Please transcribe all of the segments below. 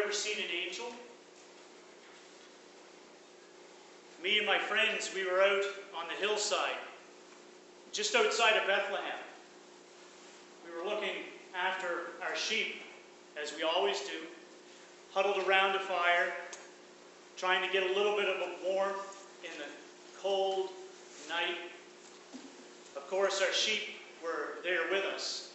ever seen an angel? Me and my friends, we were out on the hillside, just outside of Bethlehem. We were looking after our sheep, as we always do, huddled around a fire, trying to get a little bit of a warmth in the cold night. Of course, our sheep were there with us,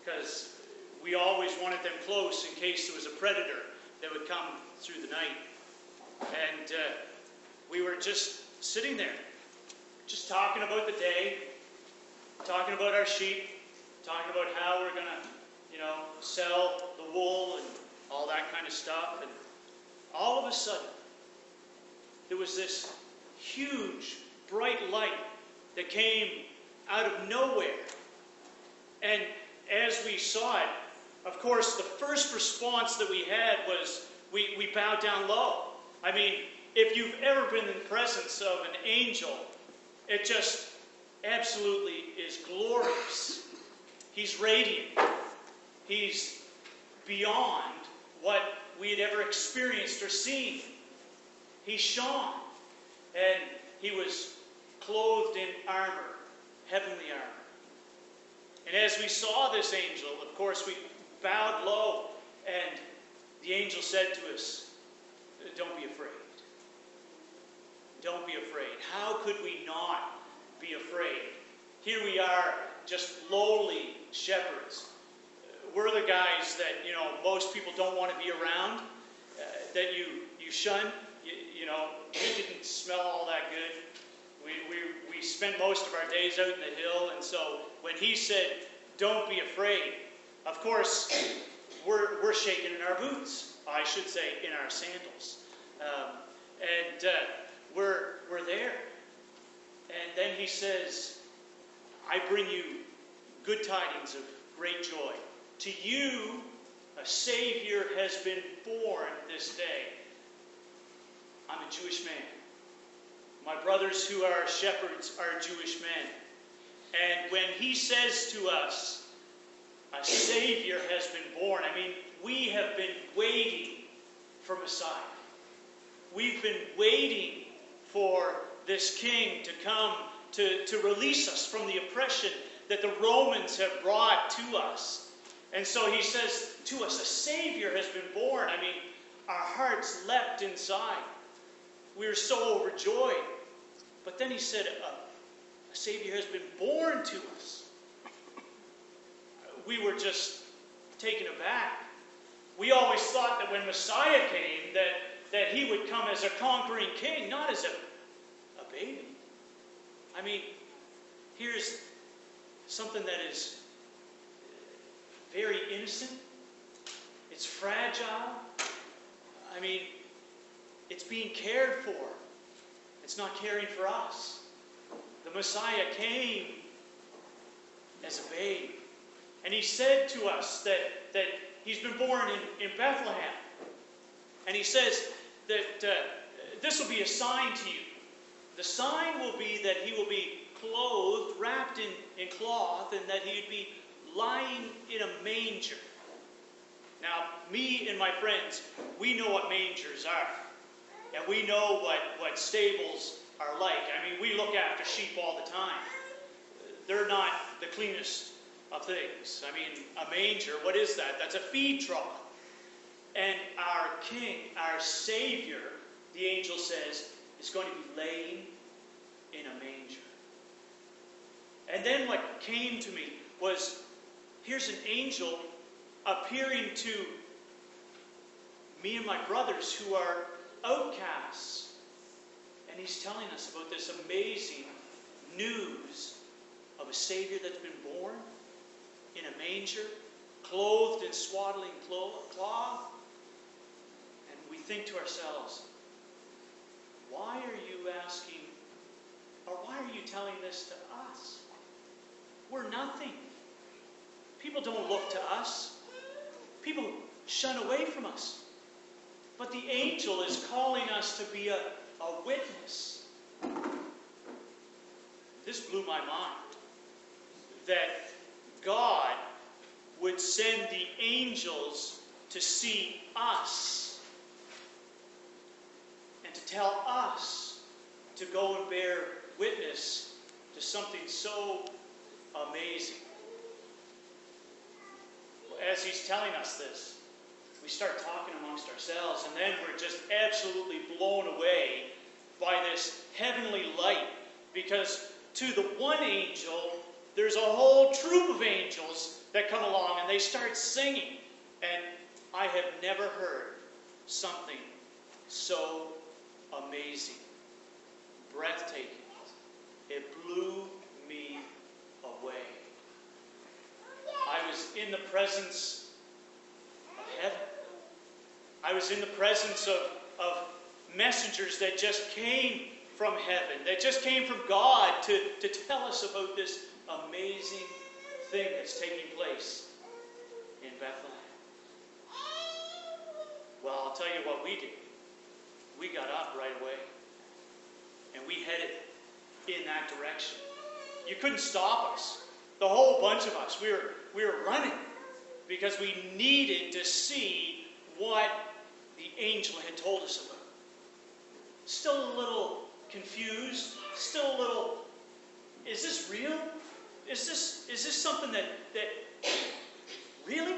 because we always wanted them close in case there was a predator that would come through the night. And we were just sitting there, just talking about the day, talking about our sheep, talking about how we're going to, sell the wool and all that kind of stuff. And all of a sudden, there was this huge, bright light that came out of nowhere. And as we saw it, of course, the first response that we had was we bowed down low. I mean, if you've ever been in the presence of an angel, it just absolutely is glorious. He's radiant. He's beyond what we had ever experienced or seen. He shone, and he was clothed in armor, heavenly armor. And as we saw this angel, of course, we bowed low, and the angel said to us, "Don't be afraid. Don't be afraid." How could we not be afraid? Here we are, just lowly shepherds. We're the guys that, most people don't want to be around, that you shun. We didn't smell all that good. We spent most of our days out in the hill, and so when he said, "Don't be afraid," of course, we're shaking in our boots. I should say, in our sandals. We're there. And then he says, "I bring you good tidings of great joy. To you, a Savior has been born this day." I'm a Jewish man. My brothers who are shepherds are Jewish men. And when he says to us, a Savior has been born, we have been waiting for Messiah. We've been waiting for this King to come to release us from the oppression that the Romans have brought to us. And so he says to us, a Savior has been born. Our hearts leapt inside. We were so overjoyed. But then he said, a Savior has been born to us. We were just taken aback. We always thought that when Messiah came, that he would come as a conquering king, not as a baby. Here's something that is very innocent. It's fragile. It's being cared for. It's not caring for us. The Messiah came as a babe. And he said to us that he's been born in Bethlehem. And he says that this will be a sign to you. The sign will be that he will be clothed, wrapped in cloth, and that he would be lying in a manger. Now, me and my friends, we know what mangers are. And we know what stables are like. We look after sheep all the time. They're not the cleanest of things. A manger, what is that? That's a feed trough. And our King, our Savior, the angel says, is going to be laying in a manger. And then what came to me was, here's an angel appearing to me and my brothers who are outcasts. And he's telling us about this amazing news of a Savior that's been born in a manger, clothed in swaddling cloth. And we think to ourselves, why are you asking, or why are you telling this to us? We're nothing. People don't look to us. People shun away from us. But the angel is calling us to be a witness. This blew my mind. That God would send the angels to see us tell us to go and bear witness to something so amazing. As he's telling us this, we start talking amongst ourselves, and then we're just absolutely blown away by this heavenly light, because to the one angel, there's a whole troop of angels that come along, and they start singing. And I have never heard something so amazing, breathtaking. It blew me away. I was in the presence of heaven. I was in the presence of messengers that just came from heaven, that just came from God to tell us about this amazing thing that's taking place in Bethlehem. Well, I'll tell you what we did. We got up right away, and we headed in that direction. You couldn't stop us. The whole bunch of us, we were running because we needed to see what the angel had told us about. Still a little confused, still a little, is this real? Is this something that really?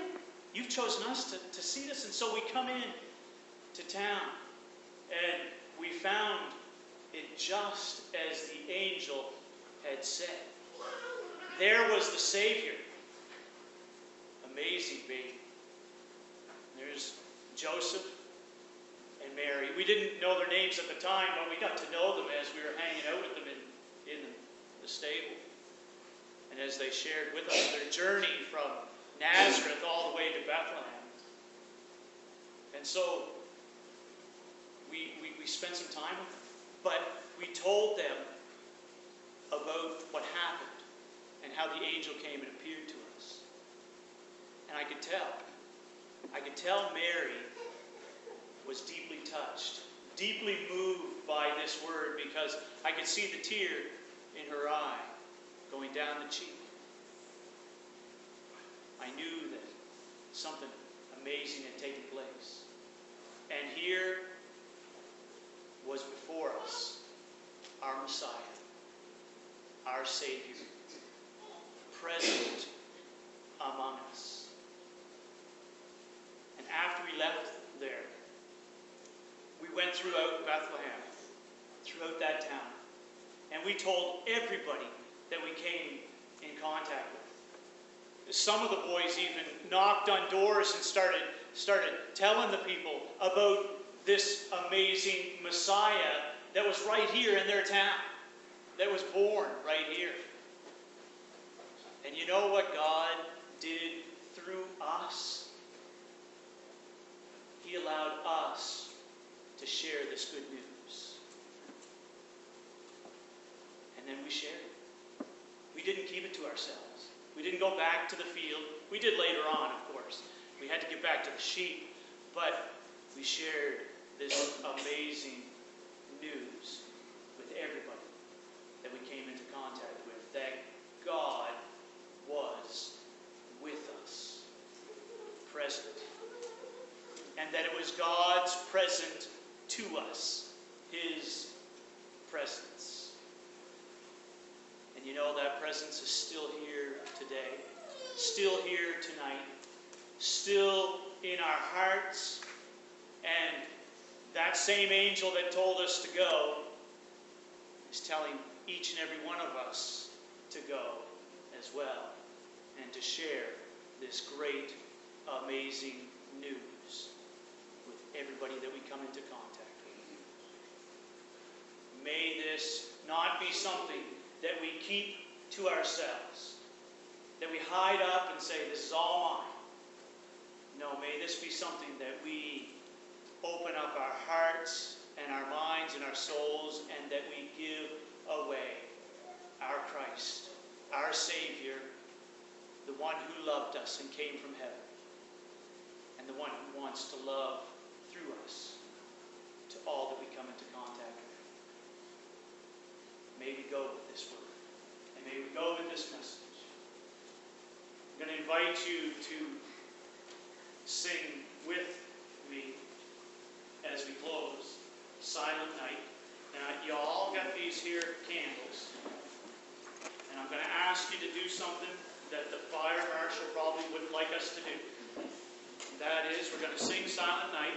You've chosen us to see this? And so we come in to town, and we found it just as the angel had said. There was the Savior. Amazing baby. There's Joseph and Mary. We didn't know their names at the time, but we got to know them as we were hanging out with them in the stable. And as they shared with us their journey from Nazareth all the way to Bethlehem. And so we spent some time with them. But we told them about what happened and how the angel came and appeared to us. And I could tell Mary was deeply touched, deeply moved by this word, because I could see the tear in her eye going down the cheek. I knew that something amazing had taken place. And here was before us our Messiah, our Savior, present among us. And after we left there, we went throughout Bethlehem, throughout that town, and we told everybody that we came in contact with. Some of the boys even knocked on doors and started telling the people about this amazing Messiah that was right here in their town, that was born right here. And you know what God did through us? He allowed us to share this good news. And then we shared it. We didn't keep it to ourselves. We didn't go back to the field. We did later on, of course. We had to get back to the sheep. But we shared this amazing news with everybody that we came into contact with, that God was with us, present. And that it was God's present to us, His presence. And you know, that presence is still here today, still here tonight, still in our hearts. And that same angel that told us to go is telling each and every one of us to go as well, and to share this great, amazing news with everybody that we come into contact with. May this not be something that we keep to ourselves, that we hide up and say, this is all mine. No, may this be something that we open up our hearts and our minds and our souls, and that we give away our Christ, our Savior, the one who loved us and came from heaven, and the one who wants to love through us to all that we come into contact with. May we go with this word, and may we go with this message. I'm going to invite you to sing with me as we close Silent Night. have these here candles. And I'm going to ask you to do something that the fire marshal probably wouldn't like us to do. That is, we're going to sing Silent Night,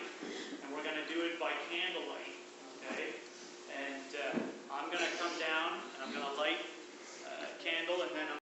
and we're going to do it by